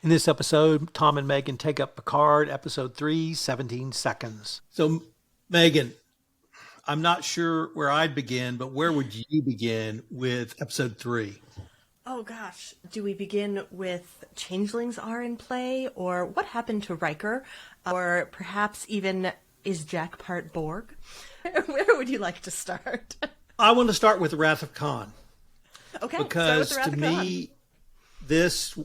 In this episode, Tom and Megan take up Picard, episode 3, 17 seconds. So, Megan, I'm not sure where I'd begin, but where would you begin with episode 3? Oh gosh, do we begin with changelings are in play, or what happened to Riker, or perhaps even is Jack part Borg? Where would you like to start? I want to start with Wrath of Khan. Okay, Because start with to the Wrath of me, this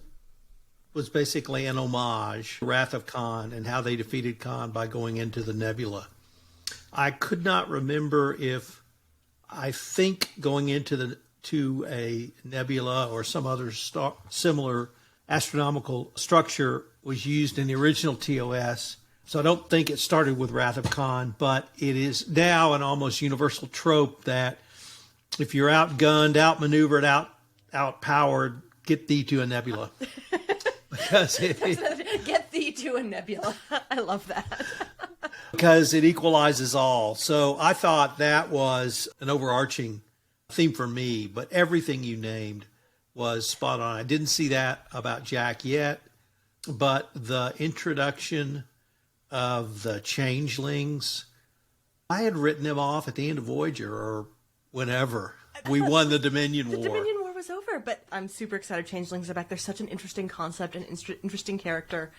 was basically an homage to Wrath of Khan and how they defeated Khan by going into the nebula. I could not remember if I think going into a nebula or some other similar astronomical structure was used in the original TOS. So I don't think it started with Wrath of Khan, but it is now an almost universal trope that if you're outgunned, outmaneuvered, outpowered, get thee to a nebula. Because Get thee to a nebula. I love that. Because it equalizes all. So I thought that was an overarching theme for me, but everything you named was spot on. I didn't see that about Jack yet, but the introduction of the changelings, I had written them off at the end of Voyager or whenever. We won the Dominion War. The Dominion War was over, but I'm super excited changelings are back. They're such an interesting concept and interesting character.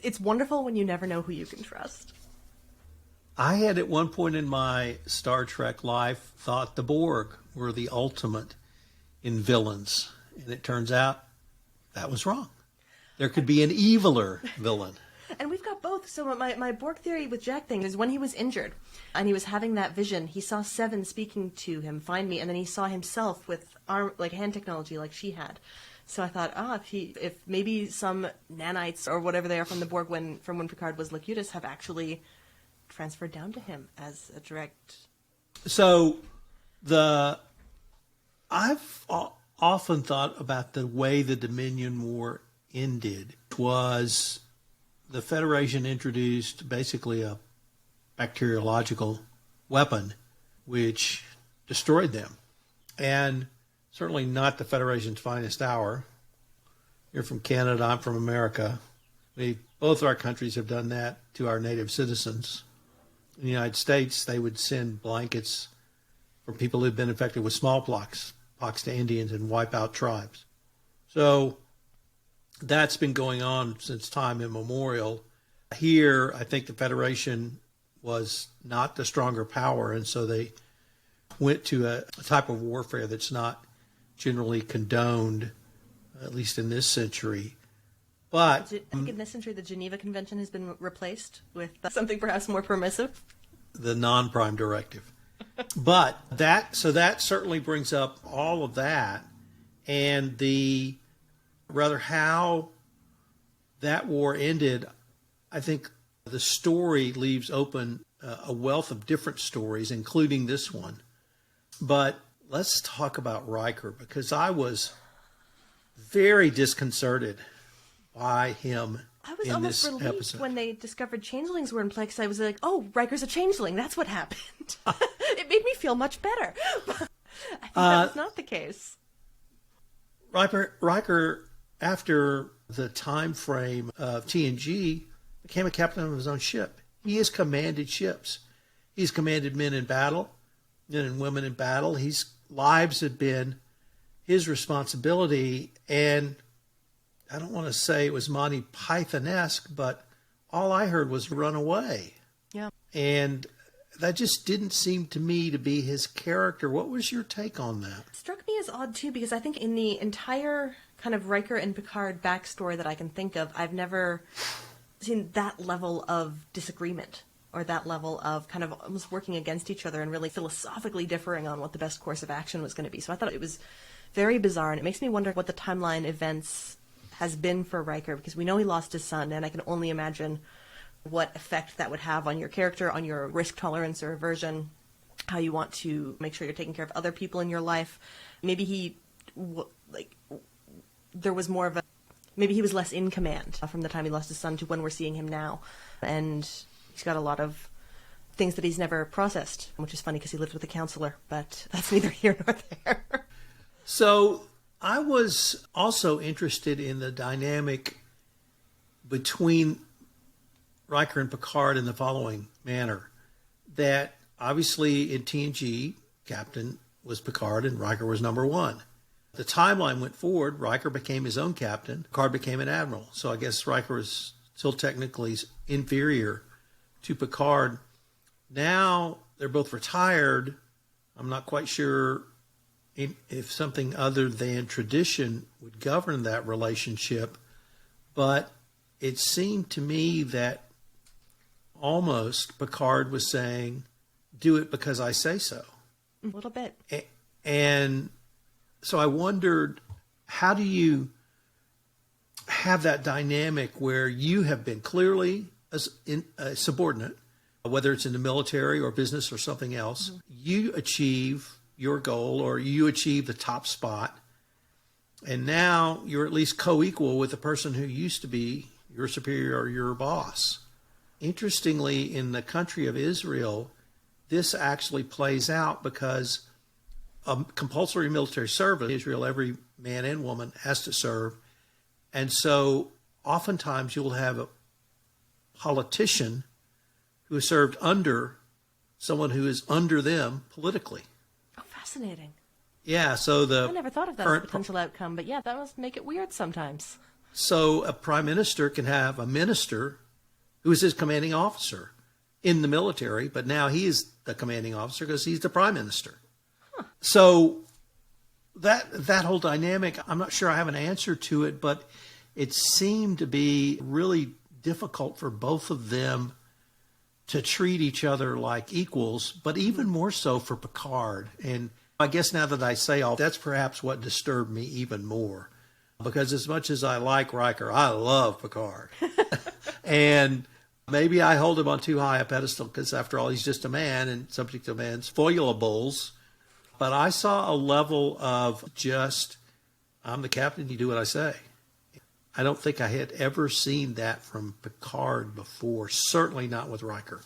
It's wonderful when you never know who you can trust. I had at one point in my Star Trek life thought the Borg were the ultimate in villains, and it turns out that was wrong. There could be an eviler villain. And we've got both. So my Borg theory with Jack thing is when he was injured and he was having that vision, he saw Seven speaking to him, find me, and then he saw himself with arm, like hand technology like she had. So I thought, if maybe some nanites or whatever they are from the Borg from when Picard was Locutus have actually transferred down to him as a direct. So I've often thought about the way the Dominion War ended was the Federation introduced basically a bacteriological weapon which destroyed them. And certainly not the Federation's finest hour. You're from Canada, I'm from America. Both our countries have done that to our native citizens. In the United States, they would send blankets for people who'd been infected with smallpox to Indians and wipe out tribes. So that's been going on since time immemorial. Here, I think the Federation was not the stronger power, and so they went to a type of warfare that's not generally condoned, at least in this century. But I think in this century, the Geneva Convention has been replaced with something perhaps more permissive. The non-prime directive. But that certainly brings up all of that, and how that war ended. I think the story leaves open a wealth of different stories, including this one. But let's talk about Riker, because I was very disconcerted by him. I was in almost this relieved episode. when they discovered changelings were in play, because I was like, oh, Riker's a changeling. That's what happened. It made me feel much better. I think that was not the case. Riker, after the time frame of TNG, became a captain of his own ship. He has commanded ships. He's commanded men in battle, men and women in battle. His lives have been his responsibility, and I don't want to say it was Monty Python-esque, but all I heard was run away. Yeah. And that just didn't seem to me to be his character. What was your take on that? It struck me as odd, too, because I think in the entire kind of Riker and Picard backstory that I can think of, I've never seen that level of disagreement or that level of kind of almost working against each other and really philosophically differing on what the best course of action was going to be. So I thought it was very bizarre, and it makes me wonder what the timeline events has been for Riker, because we know he lost his son, and I can only imagine what effect that would have on your character, on your risk tolerance or aversion, how you want to make sure you're taking care of other people in your life. Maybe there was more of a, maybe he was less in command from the time he lost his son to when we're seeing him now. And he's got a lot of things that he's never processed, which is funny because he lived with a counselor, but that's neither here nor there. So I was also interested in the dynamic between Riker and Picard in the following manner. That obviously in TNG, Captain was Picard and Riker was number one. The timeline went forward. Riker became his own captain. Picard became an admiral. So I guess Riker was still technically inferior to Picard. Now they're both retired. I'm not quite sure if something other than tradition would govern that relationship, but it seemed to me that almost Picard was saying, do it because I say so. A little bit. And so I wondered, how do you have that dynamic where you have been clearly a subordinate, whether it's in the military or business or something else, you achieve your goal or you achieve the top spot, and now you're at least co-equal with the person who used to be your superior or your boss. Interestingly, in the country of Israel, this actually plays out because a compulsory military service in Israel, every man and woman has to serve. And so oftentimes you'll have a politician who has served under someone who is under them politically. Oh, fascinating. Yeah, so I never thought of that as a potential outcome, but yeah, that must make it weird sometimes. So a prime minister can have a minister who is his commanding officer in the military, but now he is the commanding officer because he's the prime minister. Huh. So that whole dynamic, I'm not sure I have an answer to it, but it seemed to be really difficult for both of them to treat each other like equals, but even more so for Picard. And I guess now that I say all that's perhaps what disturbed me even more, because as much as I like Riker, I love Picard. And maybe I hold him on too high a pedestal because after all, he's just a man and subject to man's foilables. But I saw a level of just, I'm the captain, you do what I say. I don't think I had ever seen that from Picard before, certainly not with Riker.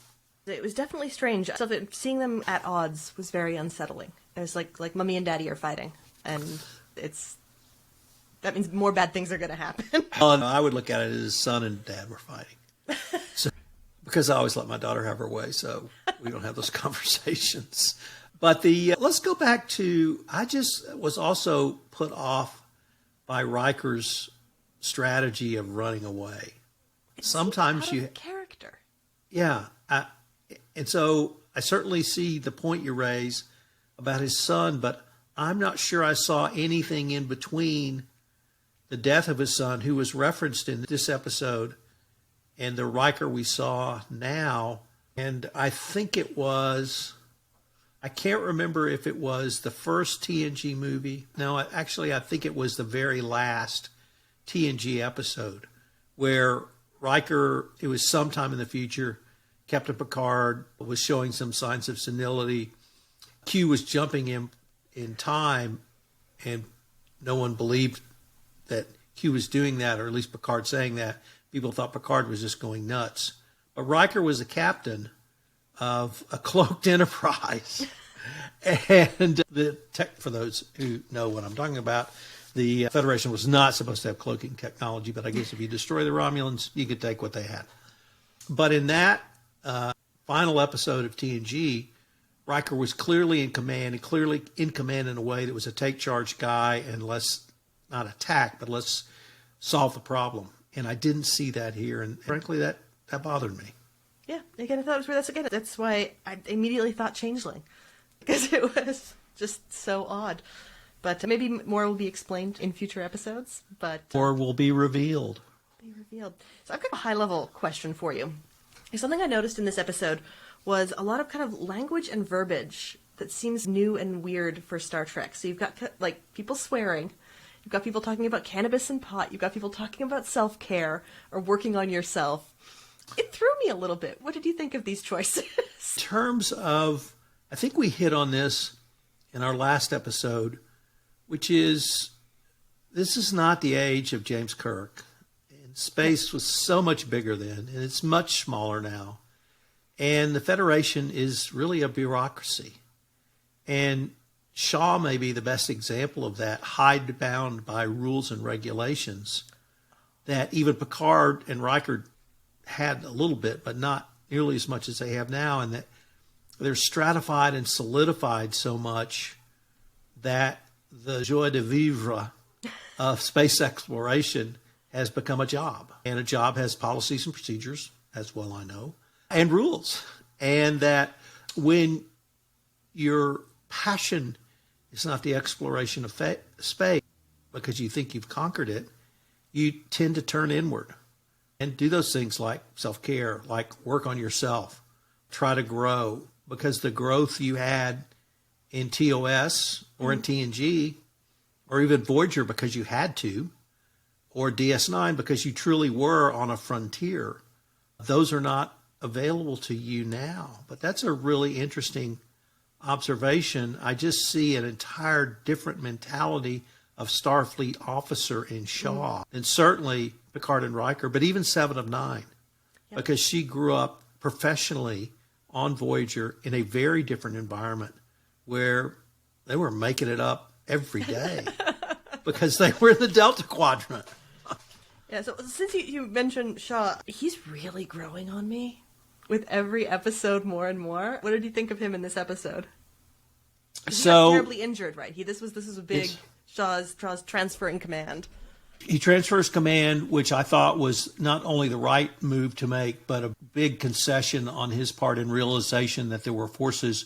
It was definitely strange. So seeing them at odds was very unsettling. It was like mommy and daddy are fighting, and that means more bad things are going to happen. I would look at it as son and dad were fighting. So, because I always let my daughter have her way, so we don't have those conversations. But let's go back to, I just was also put off by Riker's strategy of running away. Sometimes you character. Yeah. And so I certainly see the point you raise about his son, but I'm not sure I saw anything in between the death of his son, who was referenced in this episode, and the Riker we saw now. And I think it was, I can't remember if it was the first TNG movie. No, actually, I think it was the very last TNG episode where Riker, it was sometime in the future, Captain Picard was showing some signs of senility. Q was jumping in time, and no one believed that Q was doing that, or at least Picard saying that. People thought Picard was just going nuts. But Riker was the captain of a cloaked Enterprise. And for those who know what I'm talking about, the Federation was not supposed to have cloaking technology, but I guess if you destroy the Romulans, you could take what they had. But in that final episode of TNG, Riker was clearly in command, and clearly in command in a way that was a take charge guy, and let's not attack, but let's solve the problem. And I didn't see that here, and frankly, that bothered me. Yeah, again, I thought it was weird. That's why I immediately thought Changeling, because it was just so odd. But maybe more will be explained in future episodes. But or will be revealed. So I've got a high-level question for you. Something I noticed in this episode was a lot of kind of language and verbiage that seems new and weird for Star Trek. So you've got like people swearing, you've got people talking about cannabis and pot, you've got people talking about self-care or working on yourself. It threw me a little bit. What did you think of these choices? In terms of, I think we hit on this in our last episode, which is, this is not the age of James Kirk. And space was so much bigger then, and it's much smaller now. And the Federation is really a bureaucracy. And Shaw may be the best example of that, hidebound by rules and regulations that even Picard and Riker had a little bit, but not nearly as much as they have now, and that they're stratified and solidified so much that the joie de vivre of space exploration has become a job. And a job has policies and procedures, as well I know, and rules. And that when your passion is not the exploration of space because you think you've conquered it, you tend to turn inward and do those things like self-care, like work on yourself, try to grow, because the growth you had in TOS or in TNG or even Voyager because you had to, or DS9 because you truly were on a frontier, those are not available to you now. But that's a really interesting observation. I just see an entire different mentality of Starfleet officer in Shaw, and certainly Picard and Riker, but even Seven of Nine, because she grew up professionally on Voyager in a very different environment where they were making it up every day because they were in the Delta Quadrant. Yeah, so since you mentioned Shaw, he's really growing on me with every episode more and more. What did you think of him in this episode? He got terribly injured, right? This was a big Shaw's transfer in command. He transfers command, which I thought was not only the right move to make, but a big concession on his part in realization that there were forces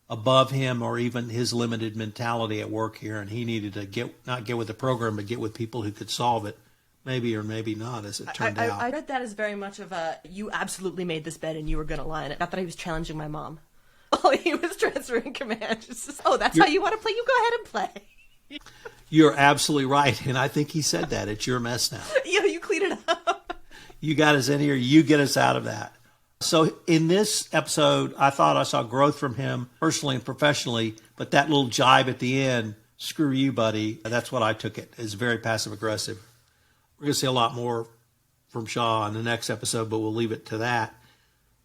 above him or even his limited mentality at work here, and he needed to not get with the program, but get with people who could solve it. Maybe or maybe not, as it turned out. I read that as very much of a, you absolutely made this bed and you were going to lie in it. Not that he was challenging my mom. Oh, he was transferring command. Just, that's how you want to play? You go ahead and play. You're absolutely right, and I think he said that. It's your mess now. Yeah, you clean it up. You got us in here. You get us out of that. So in this episode, I thought I saw growth from him personally and professionally, but that little jibe at the end, screw you, buddy, that's what I took it, is very passive-aggressive. We're going to see a lot more from Shaw in the next episode, but we'll leave it to that.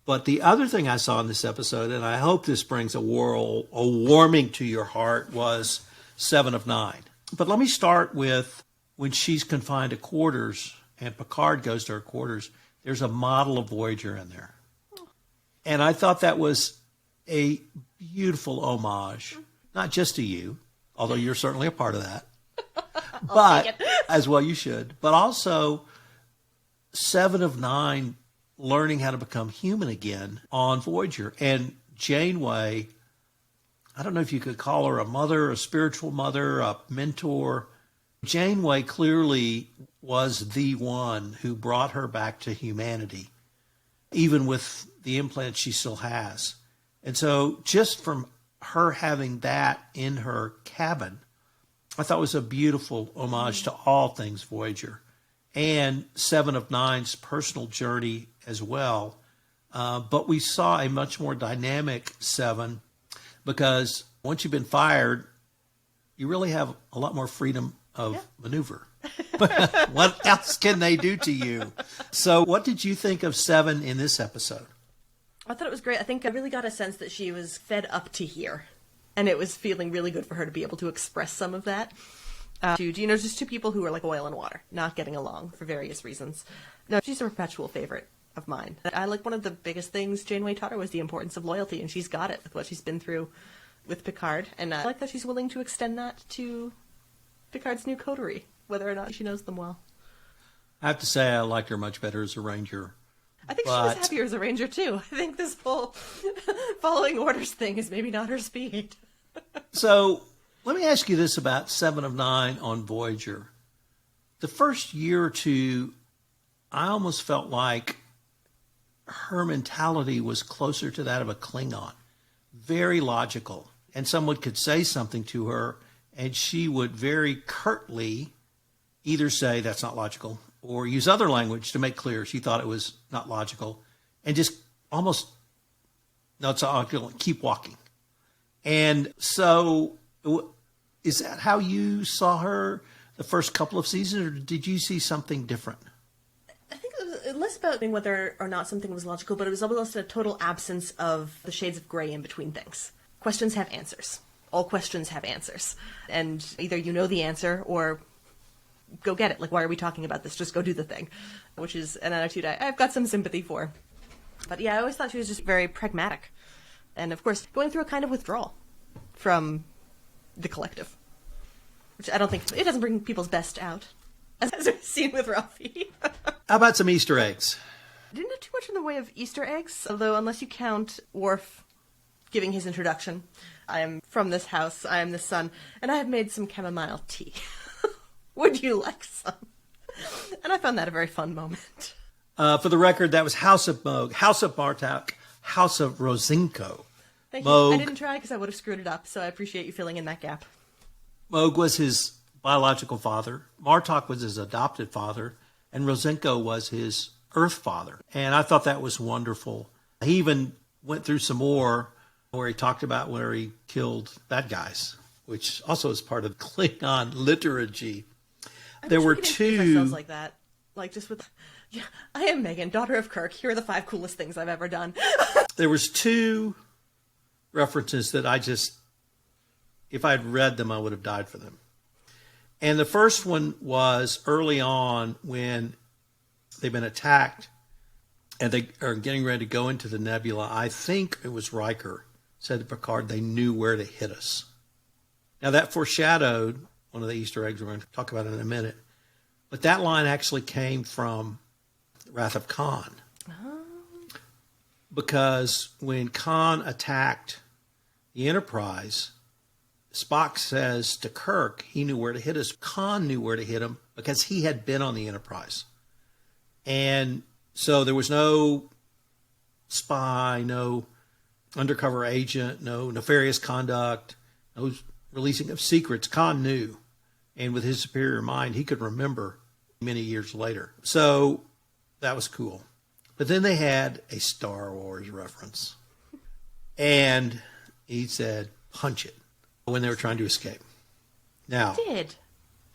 But the other thing I saw in this episode, and I hope this brings a warming to your heart, was Seven of Nine. But let me start with when she's confined to quarters and Picard goes to her quarters, there's a model of Voyager in there. And I thought that was a beautiful homage, not just to you, although you're certainly a part of that, but as well you should, but also Seven of Nine learning how to become human again on Voyager. And Janeway, I don't know if you could call her a mother, a spiritual mother, a mentor. Janeway clearly was the one who brought her back to humanity, even with the implants she still has. And so just from her having that in her cabin, I thought was a beautiful homage to all things Voyager and Seven of Nine's personal journey as well. But we saw a much more dynamic Seven, because once you've been fired, you really have a lot more freedom of maneuver. What else can they do to you? So what did you think of Seven in this episode? I thought it was great. I think I really got a sense that she was fed up to here. And it was feeling really good for her to be able to express some of that. Just two people who are like oil and water, not getting along for various reasons. No, she's a perpetual favorite of mine. I like one of the biggest things Janeway taught her was the importance of loyalty, and she's got it with what she's been through with Picard. And I like that she's willing to extend that to Picard's new coterie, whether or not she knows them well. I have to say I liked her much better as a Ranger. I think she was happier as a Ranger, too. I think this whole following orders thing is maybe not her speed. So let me ask you this about Seven of Nine on Voyager. The first year or two, I almost felt like her mentality was closer to that of a Klingon. Very logical. And someone could say something to her, and she would very curtly either say, that's not logical, or use other language to make clear she thought it was not logical, and just almost, no, it's not logical, keep walking. And so is that how you saw her the first couple of seasons, or did you see something different? I think it was less about whether or not something was logical, but it was almost a total absence of the shades of gray in between things. Questions have answers. all questions have answers. And either you know the answer or go get it. Like, why are we talking about this? Just go do the thing. Which is an attitude I've got some sympathy for. But yeah, I always thought she was just very pragmatic. And of course, going through a kind of withdrawal from the collective. Which I don't think, it doesn't bring people's best out. As we've seen with Ralphie. How about some Easter eggs? Didn't have too much in the way of Easter eggs, although unless you count Worf giving his introduction. I am from this house, I am the sun, and I have made some chamomile tea. Would you like some? And I found that a very fun moment. For the record, that was House of Moog, House of Bartok, House of Rosinko. Thank you. I didn't try because I would have screwed it up, so I appreciate you filling in that gap. Moog was his biological father, Martok was his adopted father, and Rosinko was his Earth father. And I thought that was wonderful. He even went through some more where he talked about where he killed bad guys, which also is part of Klingon liturgy. There were two like that, like just with, yeah, I am Megan, daughter of Kirk. Here are the 5 coolest things I've ever done. There was 2 references that I just, if I'd read them, I would have died for them. And the first one was early on when they've been attacked and they are getting ready to go into the nebula. I think it was Riker said to Picard, they knew where to hit us. Now that foreshadowed one of the Easter eggs we're going to talk about in a minute. But that line actually came from Wrath of Khan. Oh. Because when Khan attacked the Enterprise, Spock says to Kirk, he knew where to hit us. Khan knew where to hit him because he had been on the Enterprise. And so there was no spy, no undercover agent, no nefarious conduct, no releasing of secrets. Khan knew. And with his superior mind, he could remember many years later. So that was cool. But then they had a Star Wars reference. And he said, punch it, when they were trying to escape. Now,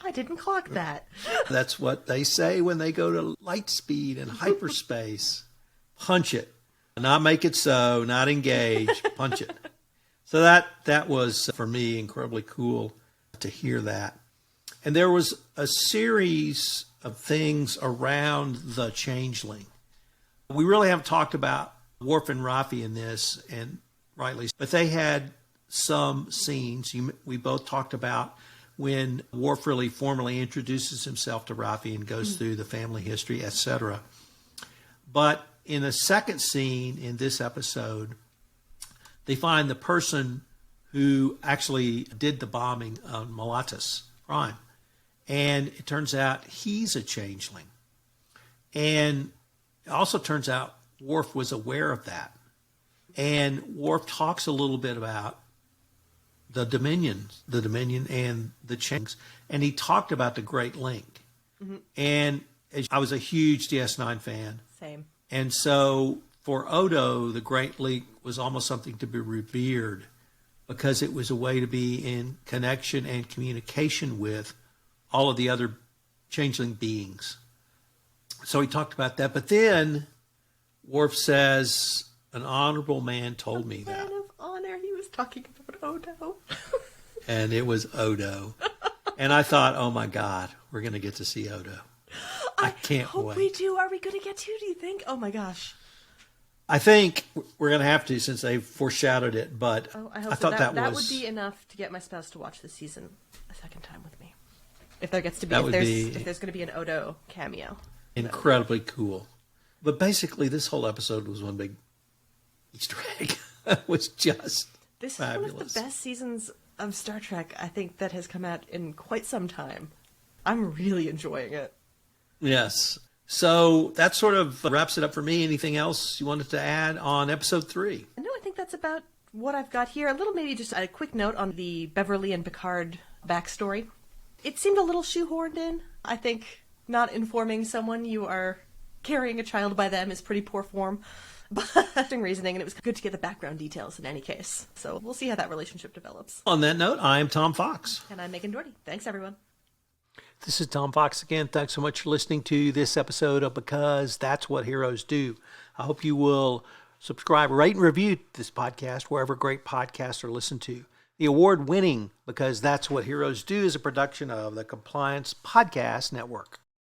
I didn't clock that. That's what they say when they go to light speed and hyperspace. Punch it. Not make it so, not engage, punch it. So that was, for me, incredibly cool to hear that. And there was a series of things around the Changeling. We really haven't talked about Worf and Raffi in this, and rightly, but they had some scenes. We both talked about when Worf really formally introduces himself to Raffi and goes through the family history, etc. But in the second scene in this episode, they find the person who actually did the bombing on Malatus Prime. And it turns out he's a changeling. And it also turns out Worf was aware of that. And Worf talks a little bit about the Dominion and the Changelings. And he talked about the Great Link. Mm-hmm. And I was a huge DS9 fan. Same. And so for Odo, the Great Link was almost something to be revered because it was a way to be in connection and communication with all of the other changeling beings. So he talked about that. But then Worf says, an honorable man told me that. Man of honor, he was talking about Odo. And it was Odo. And I thought, oh my God, we're going to get to see Odo. I can't wait. We do. Are we going to get to, do you think? Oh my gosh. I think we're going to have to since they foreshadowed it, but I hope I thought that would be enough to get my spouse to watch this season a second time with me. If there gets to be, if there's going to be an Odo cameo. Incredibly cool. But basically, this whole episode was one big Easter egg. It was just this fabulous. Is one of the best seasons of Star Trek, I think, that has come out in quite some time. I'm really enjoying it. Yes. So that sort of wraps it up for me. Anything else you wanted to add on episode 3? No, I think that's about what I've got here. A little, maybe just a quick note on the Beverly and Picard backstory. It seemed a little shoehorned in. I think not informing someone you are carrying a child by them is pretty poor form. But reasoning, and it was good to get the background details in any case. So we'll see how that relationship develops. On that note, I am Tom Fox. And I'm Megan Dougherty. Thanks, everyone. This is Tom Fox again. Thanks so much for listening to this episode of Because That's What Heroes Do. I hope you will subscribe, rate, and review this podcast wherever great podcasts are listened to. The award winning Because That's What Heroes Do is a production of the Compliance Podcast Network.